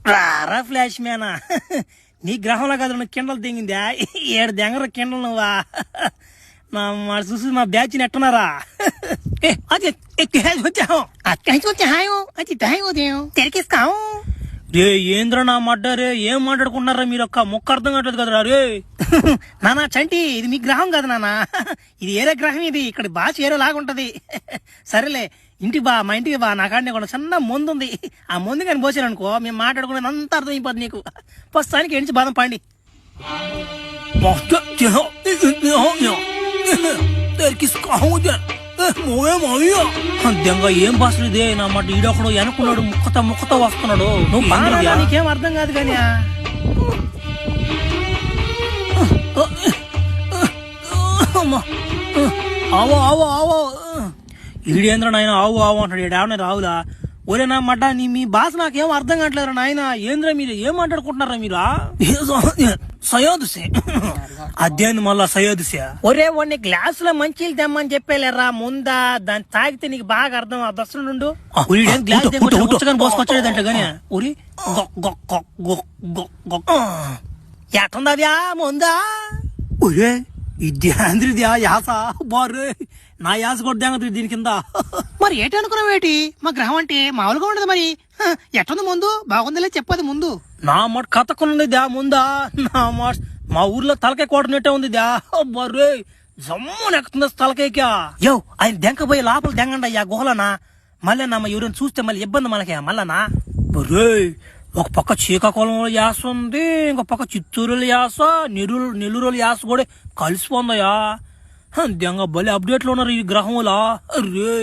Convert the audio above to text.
రారా ఫ్లాష్ మ్యానా నీ గ్రహంలో కదా నువ్వు కిండలు దిగిందా 7 దెంగర కిండలు నువ్వా మా చూసి మా బ్యాచ్ నెట్టున్నారా రే ఏంద్ర నా మడ్డారే ఏం మాట్లాడుకున్నారా మీరు ఒక్క మొక్క అర్థం కావట్లేదు కదరా రే నానా చంటి ఇది మీ గ్రహం కదా నానా ఇది ఏరే గ్రహం ఇది ఇక్కడ భాష ఏరే లాగుంటది సరేలే ఇంటికి బా మా ఇంటికి బా నాకాడనే కూడా చిన్న ముందు ఉంది ఆ ముందు కానీ పోసాను అనుకో మేము మాట్లాడుకునేది అంత అర్థం అయిపోద్ది నీకు ప్రస్తుతానికి ఎంచి బాదం పండి ఏం భాషలు ఇదే నా మాట ఈడొకడు వెనుకున్నాడు ముక్కతో వస్తున్నాడు నువ్వు నీకేం అర్థం కాదు కానీ ఆవో ఆవో ఆవో ఈడేంద్ర నాయన ఆవు ఆవు అంటాడు ఈడేమన్నా రావులా ఒరే నా మడ్డ నీ మీ భాష నాకేం అర్థం కావట్లేదురా నాయన ఏంద్ర మీరు ఏం మాట్లాడుకుంటున్నారా మీరు సయోదుసే అదేంది మళ్ళా సయోదుసే ఒరే వాడిని గ్లాసులో మంచిలు తెమ్మని చెప్పేలేరా ముందా దాన్ని తాగితే నీకు బాగా అర్థం ఆ దశ నుండు గ్లాస్ పోసుకొచ్చాడంట గానీ ఉరి ఎట్టుందవ్యా ముందా ఒరే ఇదేంద్రిద్యా యాస బారు నా యాస కూడా దీని కింద మరి ఏటి అనుకున్నావేటి మా గ్రహం అంటే మామూలుగా ఉండదు మరి ఎట్టుంది ముందు బాగుందిలే చెప్పదు ముందు నా మాట కథకున్నది దా ముందా నా మాట మా ఊర్లో తలకాయ కోటనట్టే ఉంది దా బర్రే జమ్మున ఎక్కుతుంది తలకాయకా యో ఆయన దెంకపోయి లోపల దెంగండి అయ్యా గుహలనా మళ్ళీ నా ఎవరైనా చూస్తే మళ్ళీ ఇబ్బంది మనకి మళ్ళనా బర్రే ఒక పక్క శ్రీకాకుళంలో యాస ఉంది ఇంకో పక్క చిత్తూరులో యాస నెల్లూరు యాస కూడా కలిసిపోందయ్యా దెంగ బలి అప్డేట్ లో ఉన్నారు ఈ గ్రహంలా రే